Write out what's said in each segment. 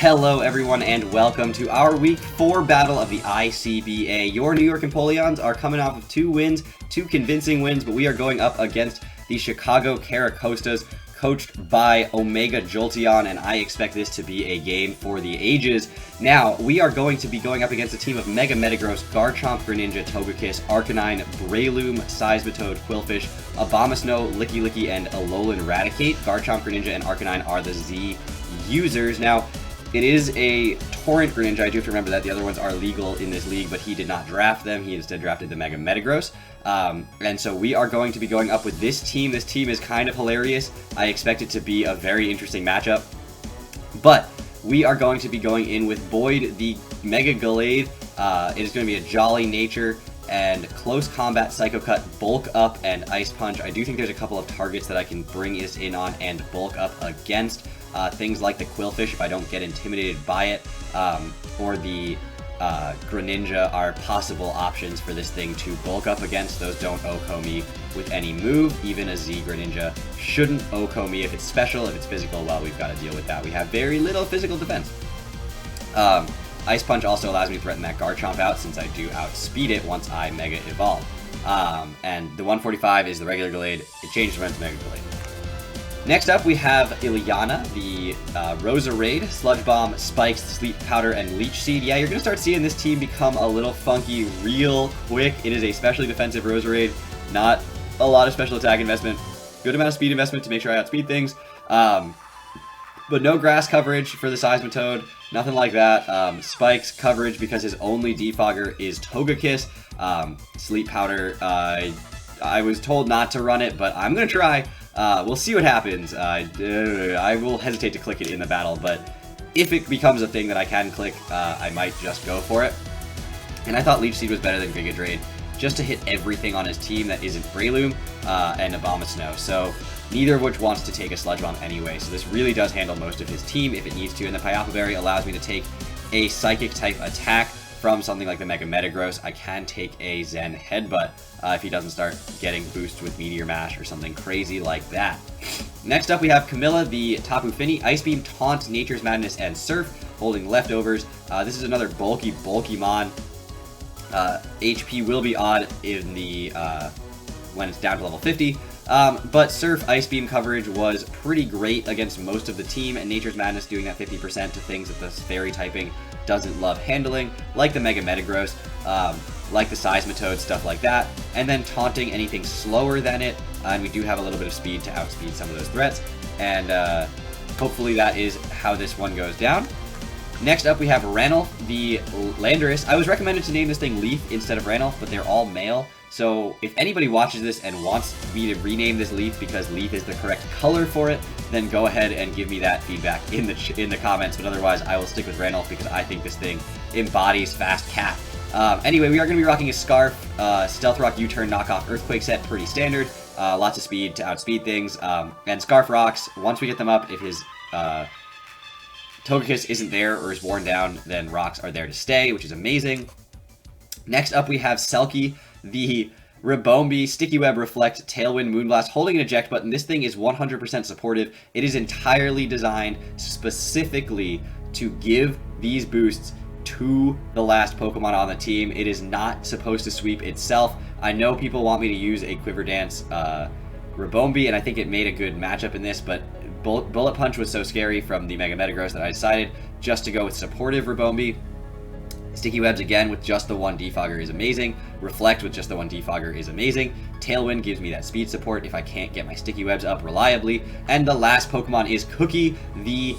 Hello everyone and welcome to our Week 4 battle of the ICBA. Your New York Empoleons are coming off of 2 wins, 2 convincing wins, but we are going up against the Chicago Carracostas, coached by Omega Jolteon, and I expect this to be a game for the ages. Now, we are going to be going up against a team of Mega Metagross, Garchomp, Greninja, Togekiss, Arcanine, Breloom, Seismitoad, Quillfish, Abomasnow, Licky Licky, and Alolan Raticate. Garchomp, Greninja, and Arcanine are the Z users. Now, it is a Torrent Greninja. I do have to remember that the other ones are legal in this league, but he did not draft them. He instead drafted the Mega Metagross. And so we are going to be going up with this team. This team is kind of hilarious. I expect it to be a very interesting matchup. But we are going to be going in with Boyd, the Mega Gallade. It is going to be a Jolly Nature and Close Combat, Psycho Cut, Bulk Up, and Ice Punch. I do think there's a couple of targets that I can bring this in on and bulk up against. Things like the Quillfish, if I don't get intimidated by it, or the Greninja are possible options for this thing to bulk up against. Those don't OHKO me with any move. Even a Z Greninja shouldn't OHKO me if it's special. If it's physical, well, we've got to deal with that. We have very little physical defense. Ice Punch also allows me to threaten that Garchomp out, since I do outspeed it once I Mega Evolve. And the 145 is the regular Gallade. It changes when it's Mega Gallade. Next up, we have Ileana, the Roserade, Sludge Bomb, Spikes, Sleep Powder, and Leech Seed. Yeah, you're going to start seeing this team become a little funky real quick. It is a specially defensive Roserade, not a lot of special attack investment, good amount of speed investment to make sure I outspeed things, but no grass coverage for the Seismitoad, nothing like that. Spikes coverage because his only defogger is Togekiss. Sleep Powder, I was told not to run it, but I'm going to try. We'll see what happens. I will hesitate to click it in the battle, but if it becomes a thing that I can click, I might just go for it. And I thought Leech Seed was better than Giga Drain, just to hit everything on his team that isn't Breloom and Abomasnow. So neither of which wants to take a Sludge Bomb anyway, so this really does handle most of his team if it needs to. And the Pyapa Berry allows me to take a Psychic type attack from something like the Mega Metagross. I can take a Zen Headbutt if he doesn't start getting boosted with Meteor Mash or something crazy like that. Next up, we have Camilla, the Tapu Fini, Ice Beam, Taunt, Nature's Madness, and Surf, holding leftovers. This is another bulky mon. HP will be odd in the when it's down to level 50. But Surf Ice Beam coverage was pretty great against most of the team, and Nature's Madness doing that 50% to things that the Fairy typing doesn't love handling, like the Mega Metagross, like the Seismitoad, stuff like that, and then taunting anything slower than it, and we do have a little bit of speed to outspeed some of those threats, and hopefully that is how this one goes down. Next up, we have Ranulf, the Landorus. I was recommended to name this thing Leaf instead of Ranulf, but they're all male. So if anybody watches this and wants me to rename this Leaf because Leaf is the correct color for it, then go ahead and give me that feedback in the comments. But otherwise, I will stick with Ranulf because I think this thing embodies Fast Cat. Anyway, we are going to be rocking a Scarf, Stealth Rock U-Turn knockoff Earthquake set, pretty standard. Lots of speed to outspeed things. And Scarf rocks, once we get them up, if his Togekiss isn't there or is worn down, then rocks are there to stay, which is amazing. Next up, we have Selkie, the Ribombee, Sticky Web, Reflect, Tailwind, Moonblast, holding an eject button. This thing is 100% supportive. It is entirely designed specifically to give these boosts to the last Pokemon on the team. It is not supposed to sweep itself. I know people want me to use a Quiver Dance Ribombee, and I think it made a good matchup in this, but Bullet Punch was so scary from the Mega Metagross that I decided just to go with supportive Ribombee. Sticky Webs again with just the one defogger is amazing. Reflect with just the one defogger is amazing. Tailwind gives me that speed support if I can't get my Sticky Webs up reliably. And the last Pokemon is Cookie, the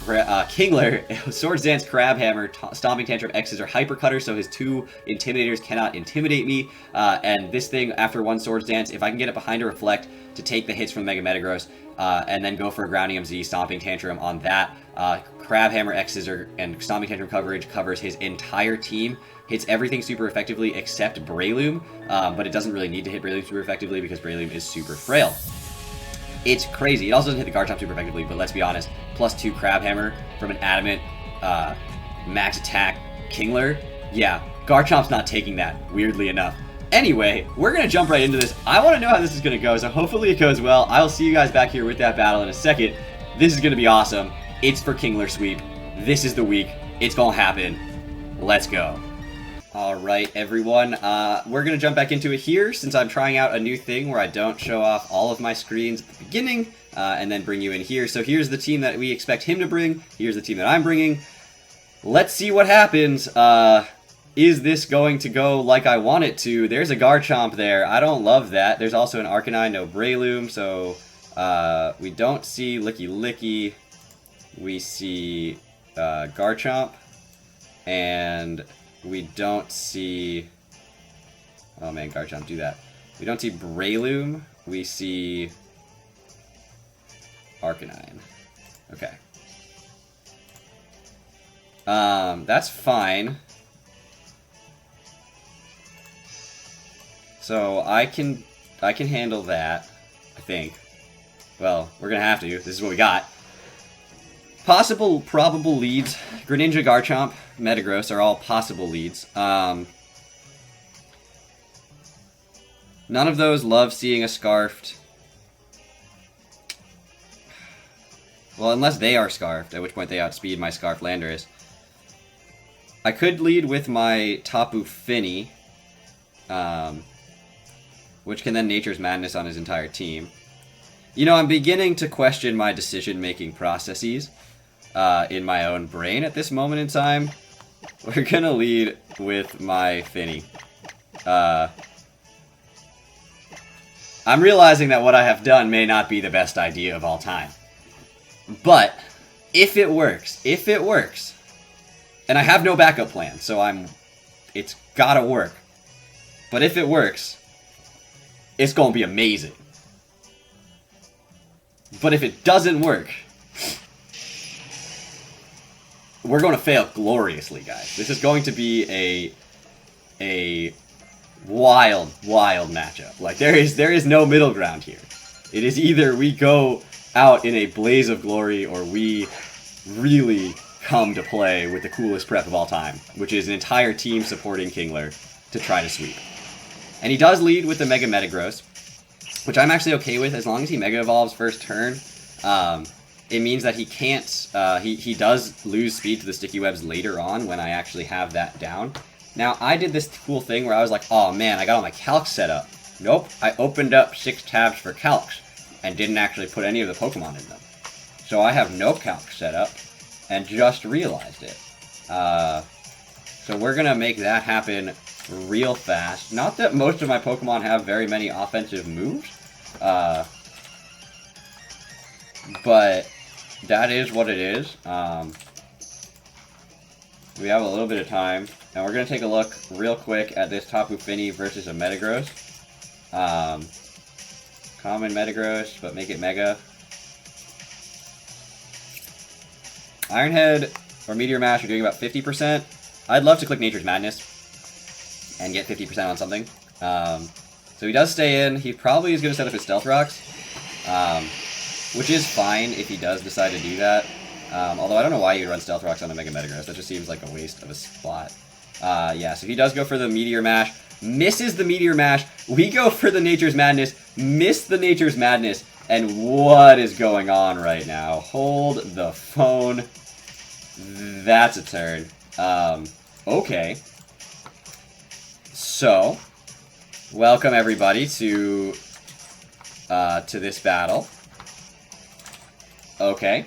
Kingler, Swords Dance, Crabhammer, Stomping Tantrum, X-Scissor, Hyper Cutter, so his 2 Intimidators cannot intimidate me. And this thing, after one Swords Dance, if I can get it behind a Reflect to take the hits from the Mega Metagross, and then go for a Groundium Z, Stomping Tantrum on that, Crabhammer, X-Scissor, and Stomping Tantrum coverage covers his entire team, hits everything super effectively except Breloom, but it doesn't really need to hit Breloom super effectively because Breloom is super frail. It's crazy. It also doesn't hit the Garchomp super effectively, but let's be honest, +2 Crabhammer from an Adamant, max attack Kingler, yeah, Garchomp's not taking that, weirdly enough. Anyway, we're going to jump right into this. I want to know how this is going to go, so hopefully it goes well. I'll see you guys back here with that battle in a second. This is going to be awesome. It's for Kingler Sweep. This is the week. It's gonna happen. Let's go. Alright, everyone. We're gonna jump back into it here since I'm trying out a new thing where I don't show off all of my screens at the beginning and then bring you in here. So here's the team that we expect him to bring. Here's the team that I'm bringing. Let's see what happens. Is this going to go like I want it to? There's a Garchomp there. I don't love that. There's also an Arcanine, no Breloom, so we don't see Licky Licky. We see Garchomp, and we don't see... Oh man, Garchomp, do that. We don't see Breloom. We see Arcanine. Okay. That's fine. So I can handle that, I think. Well, we're gonna have to. This is what we got. Possible, probable leads. Greninja, Garchomp, Metagross are all possible leads. None of those love seeing a Scarfed. Well, unless they are Scarfed, at which point they outspeed my Scarfed Landorus. I could lead with my Tapu Fini, which can then Nature's Madness on his entire team. You know, I'm beginning to question my decision-making processes in my own brain at this moment in time. We're gonna lead with my Fini. I'm realizing that what I have done may not be the best idea of all time. But, if it works, and I have no backup plan, so it's gotta work. But if it works, it's gonna be amazing. But if it doesn't work, we're going to fail gloriously, guys. This is going to be a wild, wild matchup. Like, there is no middle ground here. It is either we go out in a blaze of glory, or we really come to play with the coolest prep of all time, which is an entire team supporting Kingler to try to sweep. And he does lead with the Mega Metagross, which I'm actually okay with as long as he Mega Evolves first turn. It means that he can't, he does lose speed to the Sticky Webs later on when I actually have that down. Now, I did this cool thing where I was like, oh man, I got all my calcs set up. Nope, I opened up 6 tabs for calcs and didn't actually put any of the Pokemon in them. So I have no calcs set up and just realized it. So we're gonna make that happen real fast. Not that most of my Pokemon have very many offensive moves, but that is what it is. We have a little bit of time, and we're going to take a look real quick at this Tapu Fini versus a Metagross. Common Metagross, but make it Mega. Iron Head or Meteor Mash are doing about 50%. I'd love to click Nature's Madness and get 50% on something. So he does stay in. He probably is going to set up his Stealth Rocks, which is fine if he does decide to do that. Although I don't know why you would run Stealth Rocks on a Mega Metagross. That just seems like a waste of a spot. Yeah, so he does go for the Meteor Mash. Misses the Meteor Mash. We go for the Nature's Madness. Miss the Nature's Madness. And what is going on right now? Hold the phone. That's a turn. Okay. So, welcome everybody to this battle. Okay.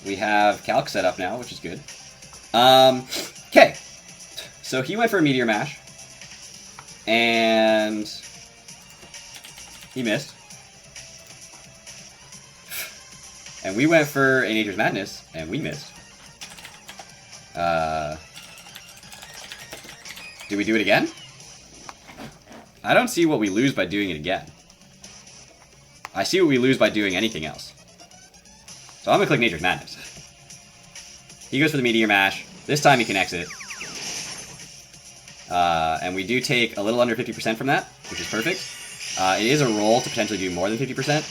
We have Calc set up now, which is good. Okay. So he went for a Meteor Mash. And he missed. And we went for a Nature's Madness, and we missed. Do we do it again? I don't see what we lose by doing it again. I see what we lose by doing anything else. So I'm going to click Nature's Madness. He goes for the Meteor Mash. This time he can exit. And we do take a little under 50% from that, which is perfect. It is a roll to potentially do more than 50%.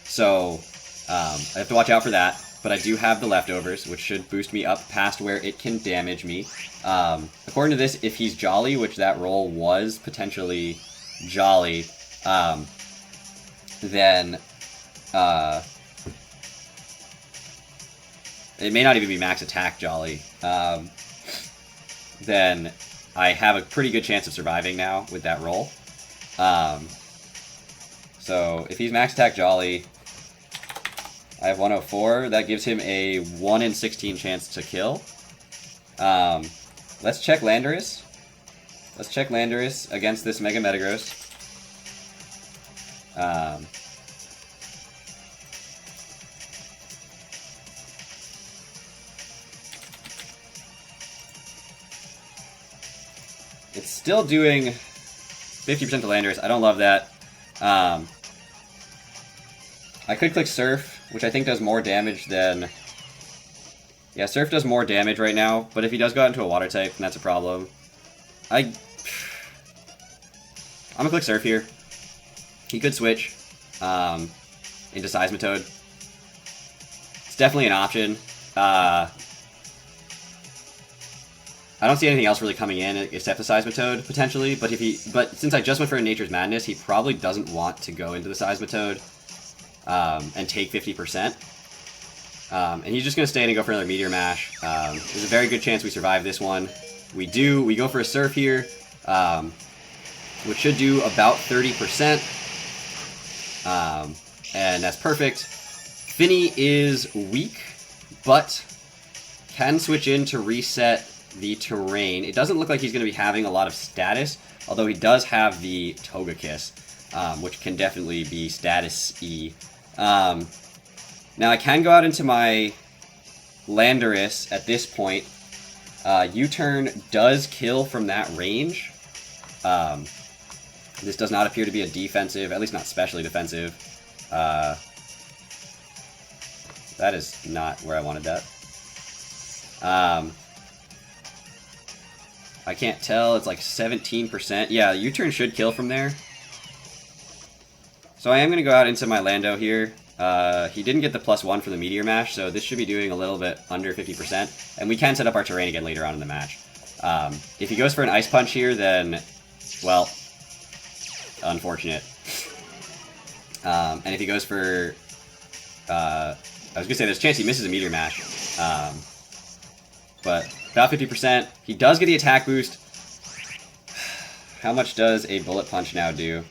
So I have to watch out for that. But I do have the leftovers, which should boost me up past where it can damage me. According to this, if he's Jolly, which that roll was potentially Jolly, then it may not even be max attack Jolly, then I have a pretty good chance of surviving now with that roll. So if he's max attack Jolly, I have 104. That gives him a 1 in 16 chance to kill. Let's check Landorus. Let's check Landorus against this Mega Metagross. It's still doing 50% to Landorus. I don't love that. I could click Surf, which I think does more damage than... Yeah, Surf does more damage right now, but if he does go out into a Water type, then that's a problem. I'm gonna click Surf here. He could switch into Seismitoad. It's definitely an option. I don't see anything else really coming in except the Seismitoad, potentially, but since I just went for a Nature's Madness, he probably doesn't want to go into the Seismitoad and take 50%. And he's just going to stay in and go for another Meteor Mash. There's a very good chance we survive this one. We do. We go for a Surf here, which should do about 30%. And that's perfect. Finny is weak, but can switch in to reset the terrain. It doesn't look like he's going to be having a lot of status, although he does have the Togekiss, which can definitely be status E. Now I can go out into my Landorus at this point. U-turn does kill from that range. This does not appear to be a defensive, at least not specially defensive. That is not where I wanted that. I can't tell, it's like 17%. Yeah, U-turn should kill from there. So I am going to go out into my Lando here. He didn't get the +1 for the Meteor Mash, so this should be doing a little bit under 50%. And we can set up our terrain again later on in the match. If he goes for an Ice Punch here, then, well, unfortunate. And if he goes for... I was going to say, there's a chance he misses a Meteor Mash. But about 50%. He does get the attack boost. How much does a Bullet Punch now do?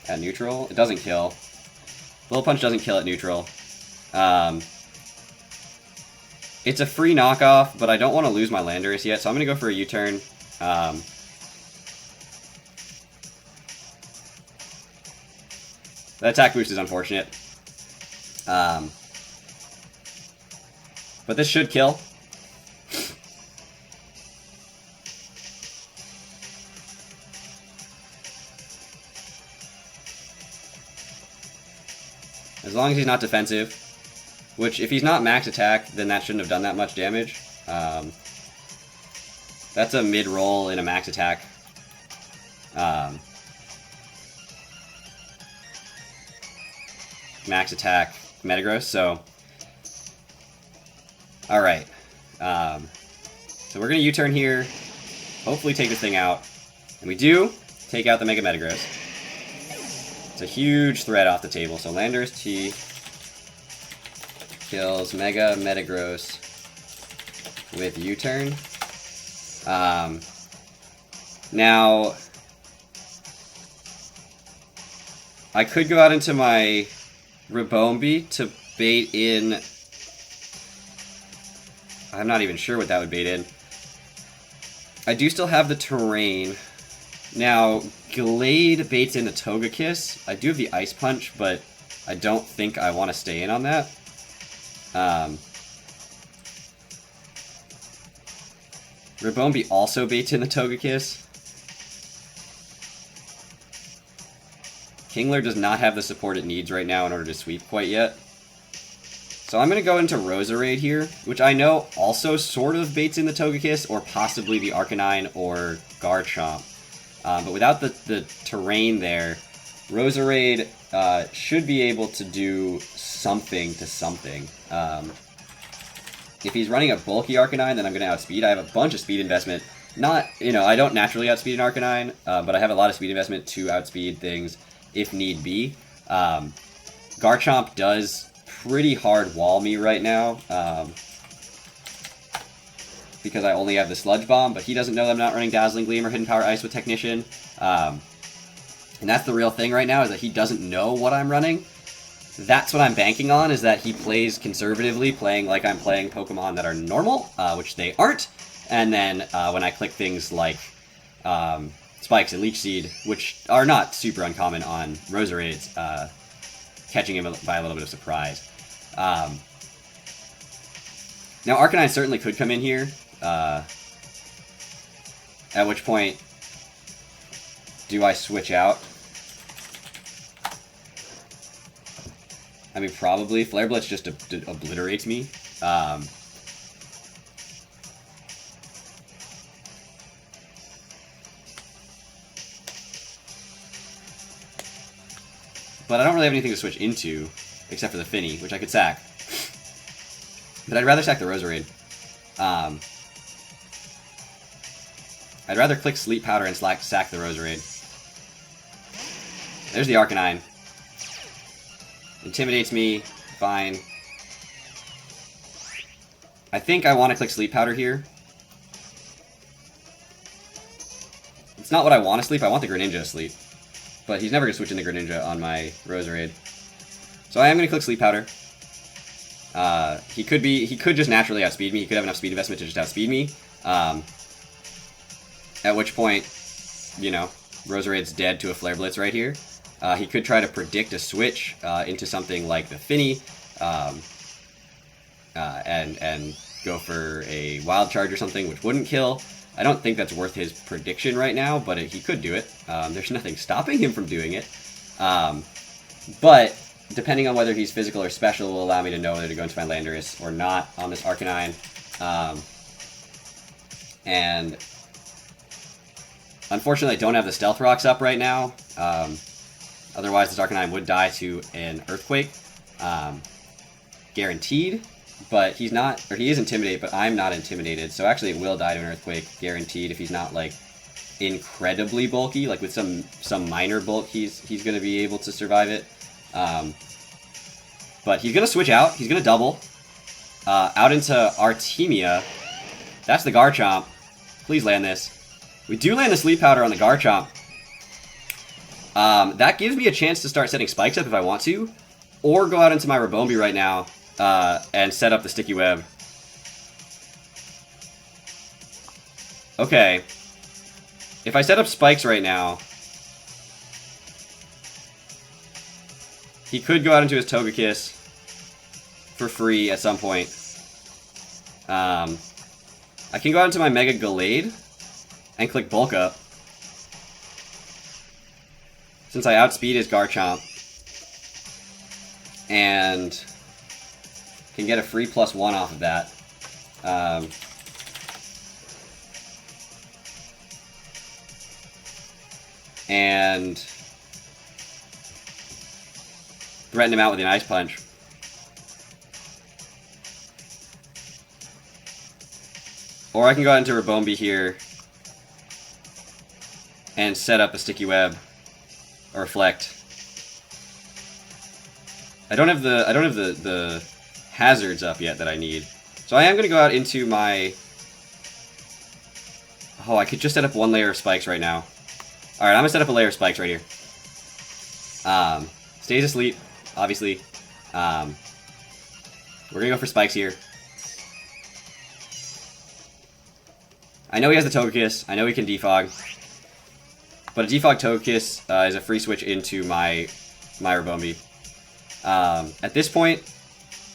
At neutral? It doesn't kill. Bullet Punch doesn't kill at neutral. It's a free knockoff, but I don't want to lose my Landorus yet, so I'm going to go for a U-turn. That attack boost is unfortunate. But this should kill. As long as he's not defensive, which if he's not max attack, then that shouldn't have done that much damage. That's a mid-roll in a max attack. Max attack Metagross, so... Alright. So we're going to U-turn here, hopefully take this thing out. And we do take out the Mega Metagross. It's a huge threat off the table. So Landorus T kills Mega Metagross with U-turn. Now, I could go out into my Ribombee to bait in... I'm not even sure what that would bait in. I do still have the terrain. Now, Glade baits in the Togekiss. I do have the Ice Punch, but I don't think I want to stay in on that. Ribombee also baits in the Togekiss. Kingler does not have the support it needs right now in order to sweep quite yet. So I'm going to go into Roserade here, which I know also sort of baits in the Togekiss, or possibly the Arcanine or Garchomp. But without the terrain there, Roserade should be able to do something to something. If he's running a bulky Arcanine, then I'm going to outspeed. I have a bunch of speed investment. Not, I don't naturally outspeed an Arcanine, but I have a lot of speed investment to outspeed things. if need be. Garchomp does pretty hard wall me right now, because I only have the Sludge Bomb, but he doesn't know that I'm not running Dazzling Gleam or Hidden Power Ice with Technician. And that's the real thing right now, is that he doesn't know what I'm running. That's what I'm banking on, is that he plays conservatively, playing like I'm playing Pokemon that are normal, which they aren't. And then when I click things like Spikes and Leech Seed, which are not super uncommon on Roserades, catching him by a little bit of surprise. Now Arcanine certainly could come in here, at which point do I switch out? I mean, probably. Flare Blitz just obliterates me. But I don't really have anything to switch into, except for the Finny, which I could sack. But I'd rather sack the Roserade. I'd rather click Sleep Powder and sack the Roserade. There's the Arcanine. Intimidates me. Fine. I think I want to click Sleep Powder here. It's not what I want to sleep. I want the Greninja to sleep. But he's never going to switch into Greninja on my Roserade. So I am going to click Sleep Powder. He could just naturally outspeed me. He could have enough speed investment to just outspeed me. At which point, you know, Roserade's dead to a Flare Blitz right here. He could try to predict a switch into something like the Finny, and go for a Wild Charge or something, which wouldn't kill. I don't think that's worth his prediction right now, but he could do it. There's nothing stopping him from doing it. But depending on whether he's physical or special will allow me to know whether to go into my Landorus or not on this Arcanine. And unfortunately I don't have the Stealth Rocks up right now. Otherwise this Arcanine would die to an Earthquake. Guaranteed. But he's not, or he is Intimidate, but I'm not Intimidated. So actually it will die to an Earthquake, guaranteed, if he's not, like, incredibly bulky. Like, with some minor bulk, he's going to be able to survive it. But he's going to switch out. He's going to double. Out into Artemia. That's the Garchomp. Please land this. We do land the Sleep Powder on the Garchomp. That gives me a chance to start setting spikes up if I want to. Or go out into my Rabombi right now. And set up the Sticky Web. Okay. If I set up spikes right now, he could go out into his Togekiss for free at some point. I can go out into my Mega Gallade and click Bulk Up, since I outspeed his Garchomp. And can get a free +1 off of that. And threaten him out with an Ice Punch. Or I can go out into Rabombi here and set up a Sticky Web or Reflect. I don't have the hazards up yet that I need. So I am going to go out into my... Oh, I could just set up one layer of spikes right now. Alright, I'm going to set up a layer of spikes right here. Stays asleep, obviously. We're going to go for spikes here. I know he has the Togekiss. I know he can defog. But a defogged Togekiss is a free switch into my Rabombi. At this point,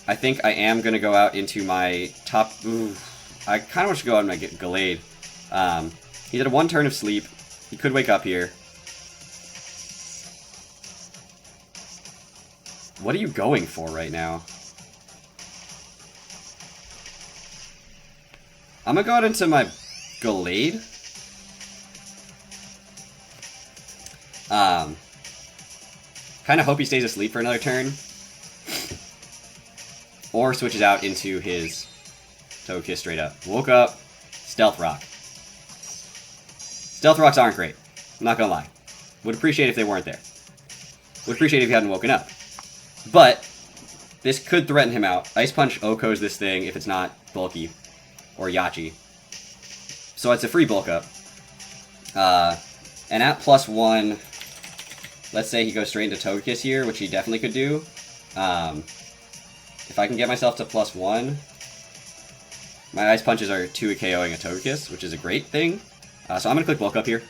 I think I am going to go out into my top... Ooh, I kind of want to go out on my Gallade. He did a 1 turn of sleep. He could wake up here. What are you going for right now? I'm going to go out into my Gallade. Kind of hope he stays asleep for another turn. Or switches out into his Togekiss straight up. Woke up. Stealth Rock. Stealth Rocks aren't great. I'm not gonna lie. Would appreciate if they weren't there. Would appreciate it if he hadn't woken up. But this could threaten him out. Ice Punch Okos this thing if it's not bulky. Or Yachi. So it's a free bulk up. And at +1, let's say he goes straight into Togekiss here, which he definitely could do. If I can get myself to +1, my Ice Punches are 2 KOing a Togekiss, which is a great thing. So I'm going to click bulk up here.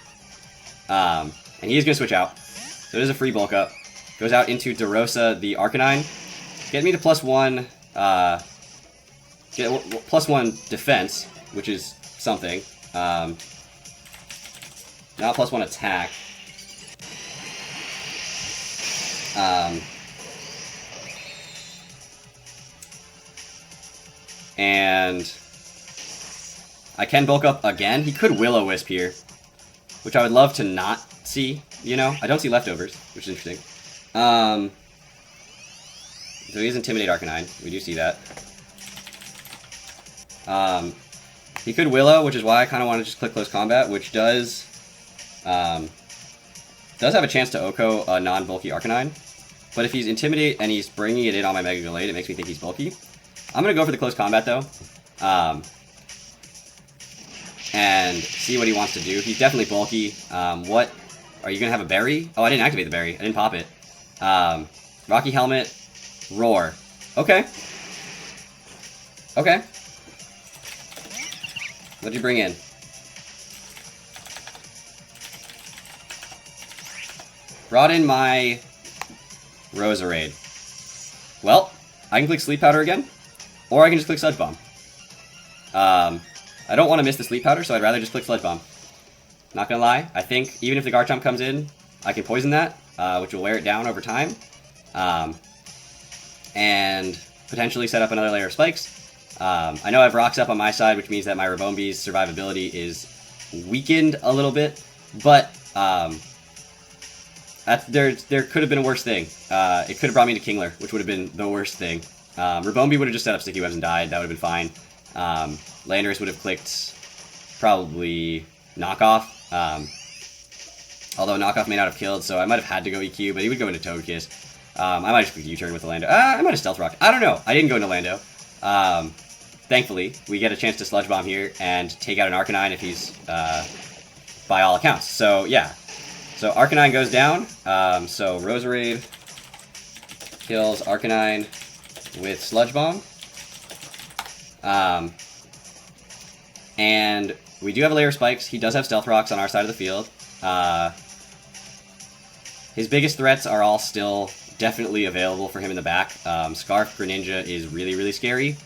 And he is going to switch out. So it is a free bulk up. Goes out into DeRosa, the Arcanine. Get me to +1, get +1 defense, which is something. Now +1 attack. And I can bulk up again. He could Will-O-Wisp here, which I would love to not see, you know? I don't see leftovers, which is interesting. So he is Intimidate Arcanine. We do see that. He could Willow, which is why I kind of want to just click Close Combat, which does have a chance to Oko a non-bulky Arcanine. But if he's Intimidate and he's bringing it in on my Mega Gallade, it makes me think he's bulky. I'm going to go for the Close Combat, though. And see what he wants to do. He's definitely bulky. What? Are you going to have a berry? Oh, I didn't activate the berry. I didn't pop it. Rocky Helmet. Roar. Okay. Okay. What'd you bring in? Brought in my Roserade. Well, I can click Sleep Powder again, or I can just click Sludge Bomb. I don't want to miss the Sleep Powder, so I'd rather just click Sludge Bomb. Not gonna lie, I think even if the Garchomp comes in, I can poison that, which will wear it down over time. And potentially set up another layer of spikes. I know I have rocks up on my side, which means that my Rabombi's survivability is weakened a little bit, but there could have been a worse thing. It could have brought me to Kingler, which would have been the worst thing. Rabombi would have just set up Sticky Webs and died. That would have been fine. Landorus would have clicked probably Knockoff. Although Knockoff may not have killed, so I might have had to go EQ, but he would go into Togekiss. I might just click U-turn with the Lando. I might have Stealth Rock. I don't know. I didn't go into Lando. Thankfully, we get a chance to Sludge Bomb here and take out an Arcanine if he's, by all accounts. So, yeah. So, Arcanine goes down. So, Roserade kills Arcanine with Sludge Bomb. And we do have a layer of spikes. He does have Stealth Rocks on our side of the field. His biggest threats are all still definitely available for him in the back. Scarf Greninja is really, really scary.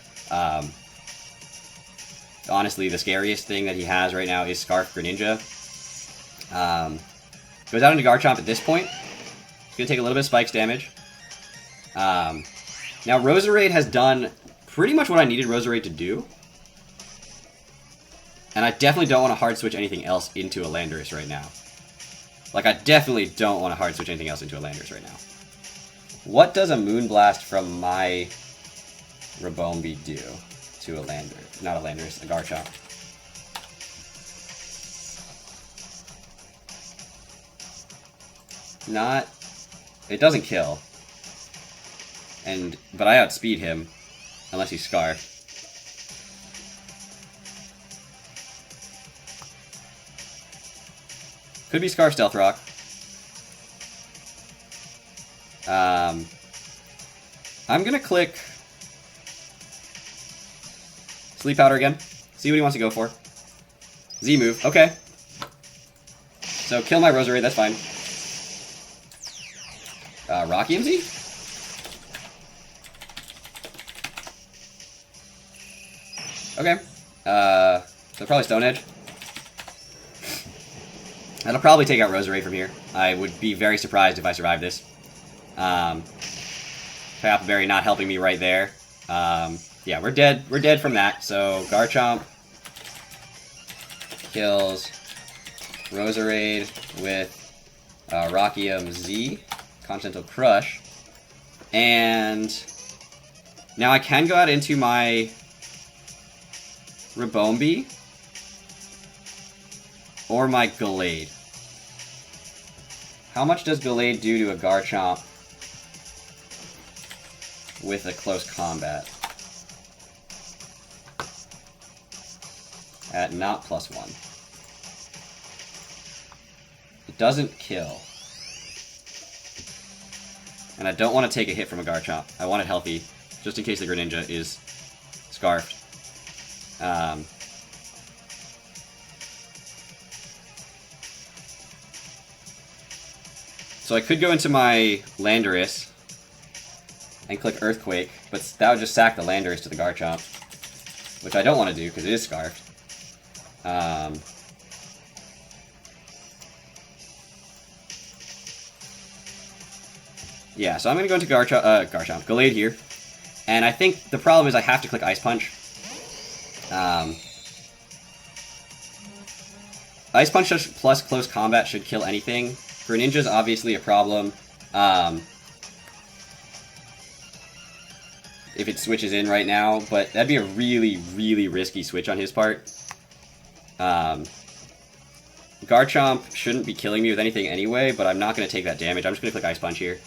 Honestly, the scariest thing that he has right now is Scarf Greninja. Goes out into Garchomp at this point. He's going to take a little bit of spikes damage. Now, Roserade has done pretty much what I needed Roserade to do. And I definitely don't want to hard switch anything else into a Landorus right now. Like, I definitely don't want to hard switch anything else into a Landorus right now. What does a Moonblast from my Rabombi do to a Landorus? Not a Landorus, a Garchomp. Not... It doesn't kill. But I outspeed him, unless he's Scarf. Could be Scarf Stealth Rock. I'm gonna click Sleep Powder again. See what he wants to go for. Z move. Okay. So kill my Roserade, that's fine. Rocky MZ? Okay. So probably Stone Edge. That'll probably take out Roserade from here. I would be very surprised if I survive this. Payapa Berry not helping me right there. Yeah, we're dead. We're dead from that. So Garchomp kills Roserade with Rockium Z, Continental Crush. And now I can go out into my Rabombi or my Gallade. How much does Gallade do to a Garchomp with a close combat? At not +1. It doesn't kill. And I don't want to take a hit from a Garchomp. I want it healthy, just in case the Greninja is scarfed. So I could go into my Landorus and click Earthquake, but that would just sack the Landorus to the Garchomp, which I don't want to do because it is scarfed. Yeah, so I'm going to go into Garchomp, Gallade here, and I think the problem is I have to click Ice Punch. Ice Punch plus close combat should kill anything. Greninja is obviously a problem. If it switches in right now, but that'd be a really, really risky switch on his part. Garchomp shouldn't be killing me with anything anyway, but I'm not going to take that damage. I'm just going to click Ice Punch here.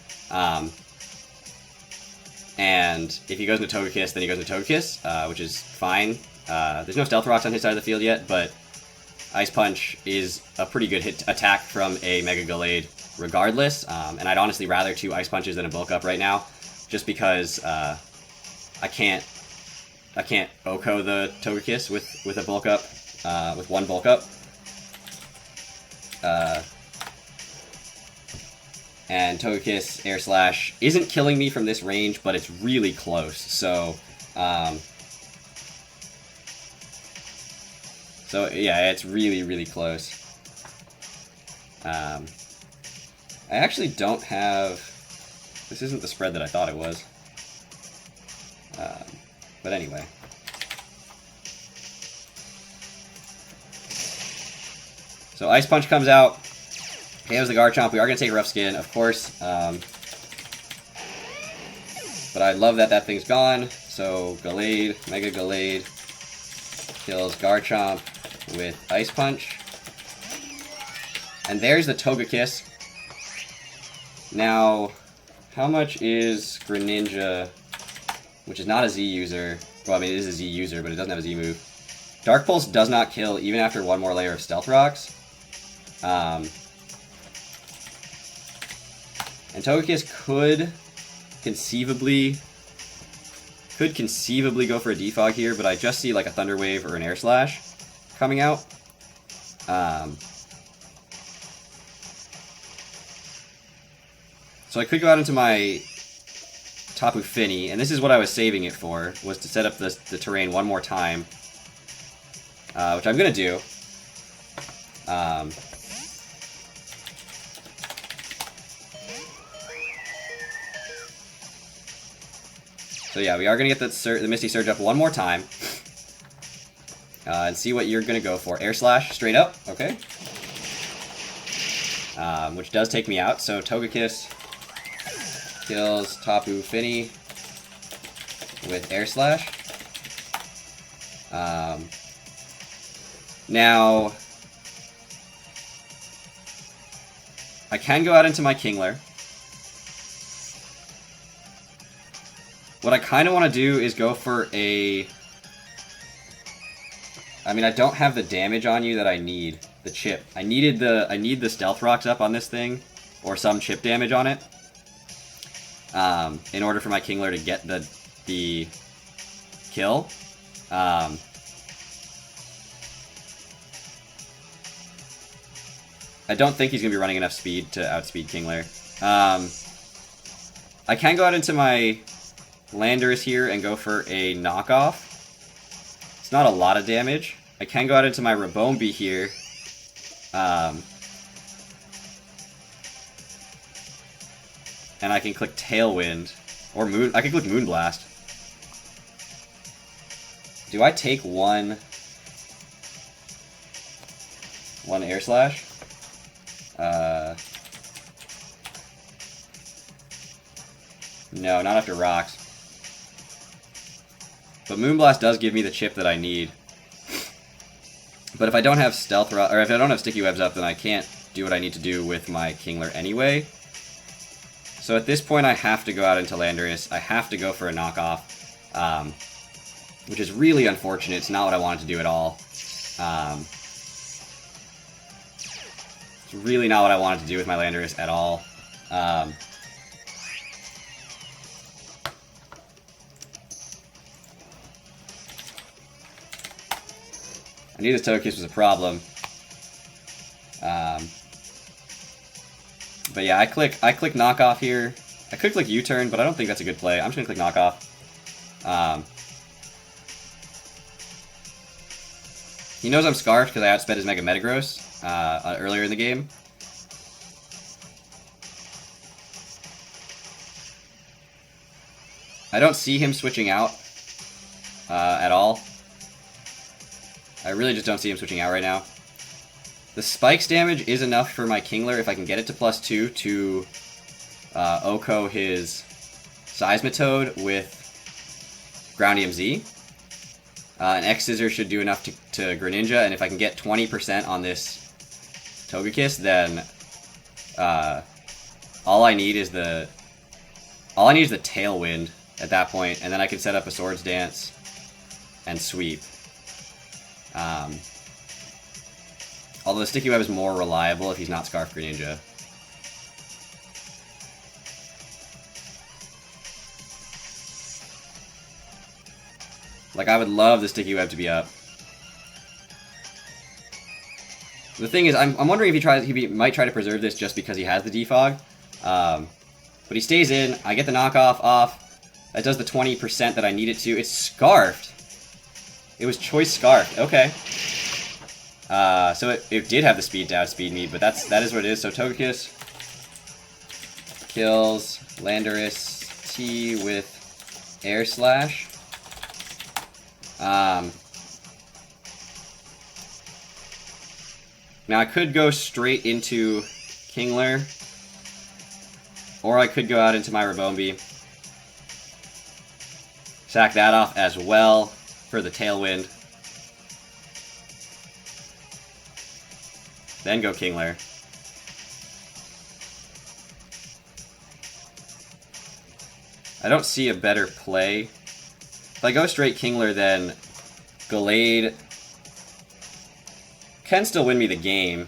And if he goes into Togekiss, then he goes into Togekiss, which is fine. There's no Stealth Rocks on his side of the field yet, but Ice Punch is a pretty good attack from a Mega Gallade regardless, and I'd honestly rather 2 Ice Punches than a Bulk Up right now, just because I can't OHKO the Togekiss with a Bulk Up, with 1 Bulk Up. And Togekiss Air Slash isn't killing me from this range, but it's really close. So yeah, it's really, really close. I actually don't have... This isn't the spread that I thought it was. But anyway. So Ice Punch comes out. KOs the Garchomp. We are going to take Rough Skin, of course. But I love that that thing's gone. So Gallade, Mega Gallade, kills Garchomp with Ice Punch. And there's the Togekiss. Now, how much is Greninja, which is not a Z user? Well, I mean, it is a Z user, but it doesn't have a Z move. Dark Pulse does not kill even after 1 more layer of Stealth Rocks. And Togekiss could conceivably go for a Defog here, but I just see like a Thunder Wave or an Air Slash coming out. So I could go out into my Tapu Fini, and this is what I was saving it for, was to set up the terrain one more time, which I'm going to do. So yeah, we are going to get the Misty Surge up one more time. And see what you're going to go for. Air Slash, straight up, okay. Which does take me out, so Togekiss kills Tapu Fini with Air Slash. Now, I can go out into my Kingler. What I kind of want to do is go for a... I mean, I don't have the damage on you that I need. The chip. I need the Stealth Rocks up on this thing, or some chip damage on it, in order for my Kingler to get the kill. I don't think he's going to be running enough speed to outspeed Kingler. I can go out into my Landorus here and go for a knockoff. It's not a lot of damage. I can go out into my Rabombi here. And I can click Tailwind. Or Moon. I can click Moonblast. Do I take one Air Slash? No, not after Rocks. But Moonblast does give me the chip that I need. But if I don't have Stealth Rock, or if I don't have Sticky Webs up, then I can't do what I need to do with my Kingler anyway. So at this point, I have to go out into Landorus. I have to go for a knockoff, which is really unfortunate. It's not what I wanted to do at all. It's really not what I wanted to do with my Landorus at all. I knew this Togekiss was a problem. But yeah, I click knockoff here. I could click U-turn, but I don't think that's a good play. I'm just gonna click knockoff. He knows I'm Scarfed because I outsped his Mega Metagross earlier in the game. I don't see him switching out at all. I really just don't see him switching out right now. The Spikes damage is enough for my Kingler if I can get it to +2 to OHKO his Seismitoad with Ground EMZ. An X-Scissor should do enough to Greninja, and if I can get 20% on this Togekiss, then all I need is the Tailwind at that point, and then I can set up a Swords Dance and sweep. Although the Sticky Web is more reliable if he's not Scarf Greninja. Like, I would love the Sticky Web to be up. The thing is, I'm wondering if he might try to preserve this just because he has the Defog. But he stays in. I get the knockoff off. That does the 20% that I need it to. It's Scarfed. It was Choice Scarfed. Okay. So it did have the speed to outspeed me, but that is what it is. So Togekiss kills Landorus T with Air Slash. Now I could go straight into Kingler, or I could go out into my Rabombi. Sack that off as well for the Tailwind. Then go Kingler. I don't see a better play. If I go straight Kingler, then Gallade can still win me the game.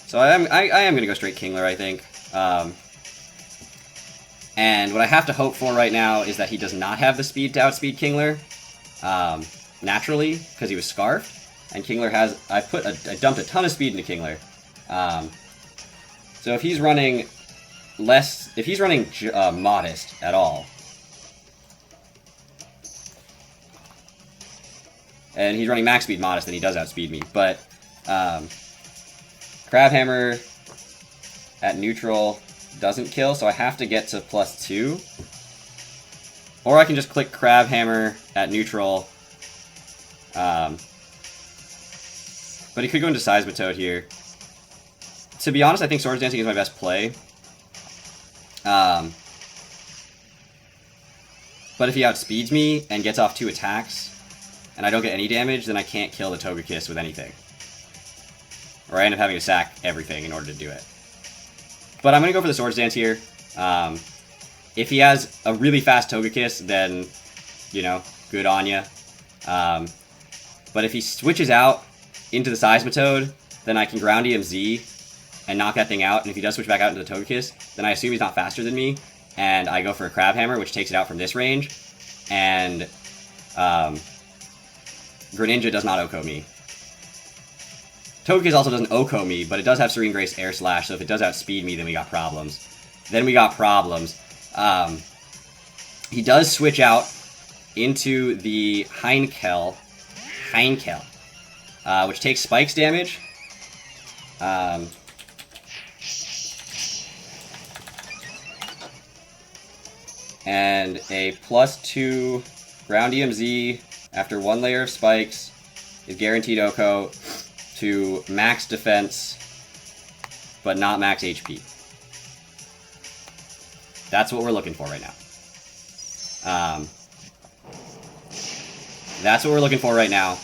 So I am going to go straight Kingler, I think. And what I have to hope for right now is that he does not have the speed to outspeed Kingler naturally, because he was Scarfed. And Kingler has... I dumped a ton of speed into Kingler. So if he's running less... If he's running Modest at all... And he's running max speed Modest, then he does outspeed me. But Crabhammer at neutral doesn't kill, so I have to get to +2. Or I can just click Crabhammer at neutral. But he could go into Seismitoad here. To be honest, I think Swords Dancing is my best play. But if he outspeeds me and gets off 2 attacks, and I don't get any damage, then I can't kill the Togekiss with anything. Or I end up having to sack everything in order to do it. But I'm going to go for the Swords Dance here. If he has a really fast Togekiss, then, you know, good on ya. But if he switches out into the Seismitoad, then I can Ground EMZ and knock that thing out. And if he does switch back out into the Togekiss, then I assume he's not faster than me. And I go for a Crabhammer, which takes it out from this range. And Greninja does not OHKO me. Togekiss also doesn't OHKO me, but it does have Serene Grace Air Slash, so if it does outspeed me, then we got problems. He does switch out into the Heinkel, which takes Spikes damage. And a +2 Ground EMZ after 1 layer of Spikes is guaranteed OHKO to max defense, but not max HP. That's what we're looking for right now.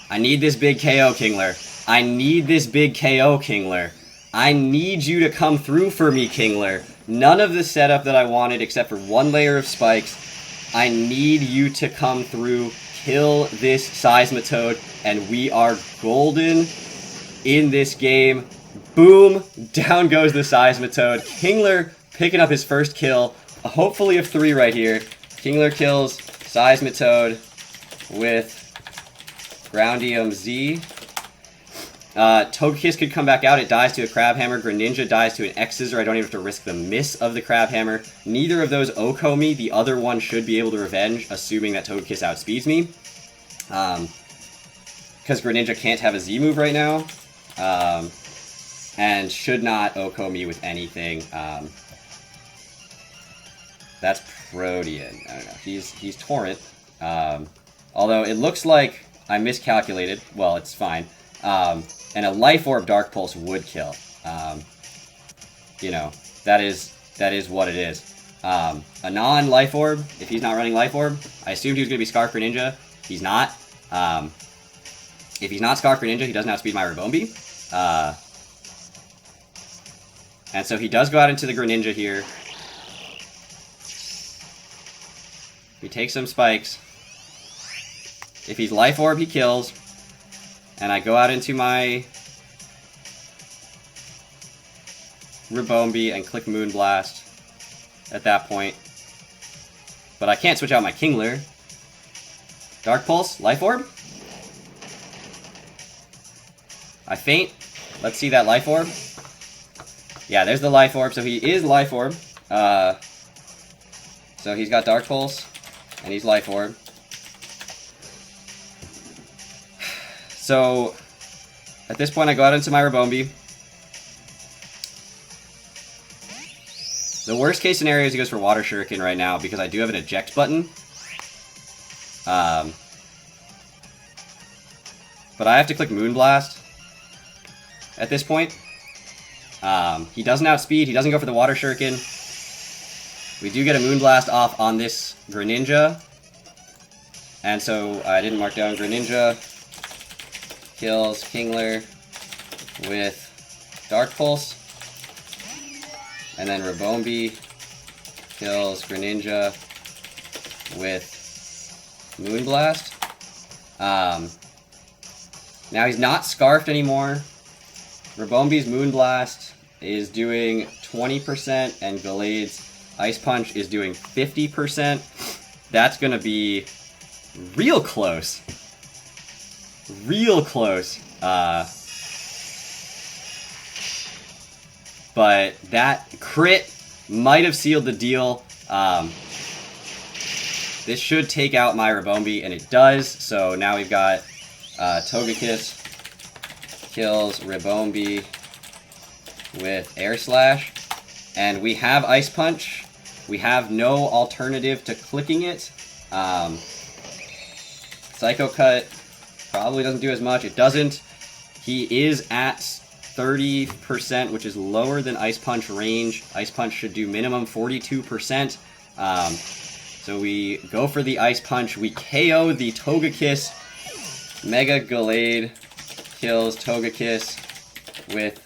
I need this big KO, Kingler. I need this big KO, Kingler. I need you to come through for me, Kingler. None of the setup that I wanted except for one layer of spikes. I need you to come through, kill this Seismitoad, and we are golden in this game. Boom! Down goes the Seismitoad. Kingler picking up his first kill, hopefully of 3 right here. Kingler kills Seismitoad with Groundium Z. Togekiss could come back out. It dies to a Crab Hammer. Greninja dies to an X-Scissor. I don't even have to risk the miss of the Crab Hammer. Neither of those OHKO me. The other one should be able to revenge, assuming that Togekiss outspeeds me. Because Greninja can't have a Z move right now. And should not OHKO me with anything. That's Protean. I don't know. He's Torrent. Although it looks like I miscalculated. Well, it's fine. And a Life Orb Dark Pulse would kill. You know, that is what it is. A non-Life Orb, if he's not running Life Orb, I assumed he was going to be Scarf Greninja. He's not. If he's not Scarf Greninja, he doesn't outspeed my Rabombi. And so he does go out into the Greninja here. He takes some spikes. If he's Life Orb, he kills. And I go out into my Rabombi and click Moonblast at that point. But I can't switch out my Kingler. Dark Pulse, Life Orb. I faint. Let's see that Life Orb. Yeah, there's the Life Orb. So he is Life Orb. So he's got Dark Pulse, and he's Life Orb. So, at this point I go out into my Rabombi. The worst case scenario is he goes for Water Shuriken right now, because I do have an eject button. But I have to click Moonblast at this point. He doesn't outspeed, he doesn't go for the Water Shuriken. We do get a Moonblast off on this Greninja. And so I didn't mark down Greninja. Kills Kingler with Dark Pulse. And then Rabombi kills Greninja with Moonblast. Now he's not Scarfed anymore. Rabombi's Moonblast is doing 20% and Gallade's Ice Punch is doing 50%. That's going to be real close. Real close. But that crit might have sealed the deal. This should take out my Rabombi, and it does. So now we've got Togekiss kills Rabombi with Air Slash. And we have Ice Punch. We have no alternative to clicking it. Psycho Cut probably doesn't do as much. It doesn't. He is at 30%, which is lower than Ice Punch range. Ice Punch should do minimum 42%. So we go for the Ice Punch. We KO the Togekiss. Mega Gallade kills Togekiss with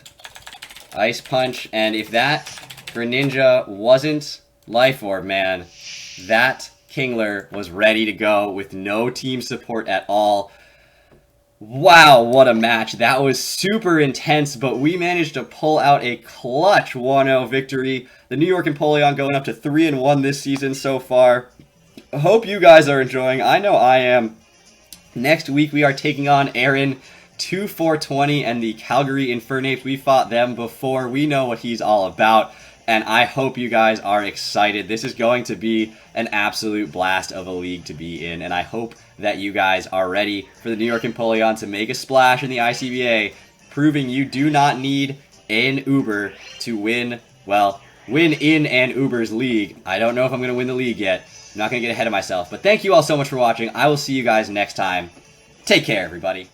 Ice Punch. And if that Greninja wasn't Life Orb, man, that Kingler was ready to go with no team support at all. Wow, what a match. That was super intense, but we managed to pull out a clutch 1-0 victory. The New York Empoleon going up to 3-1 this season so far. I hope you guys are enjoying. I know I am. Next week we are taking on Aaron 2420 and the Calgary Infernapes. We fought them before. We know what he's all about. And I hope you guys are excited. This is going to be an absolute blast of a league to be in. And I hope that you guys are ready for the New York Empoleon to make a splash in the ICBA, proving you do not need an Uber to win, well, win in an Uber's league. I don't know if I'm going to win the league yet. I'm not going to get ahead of myself. But thank you all so much for watching. I will see you guys next time. Take care, everybody.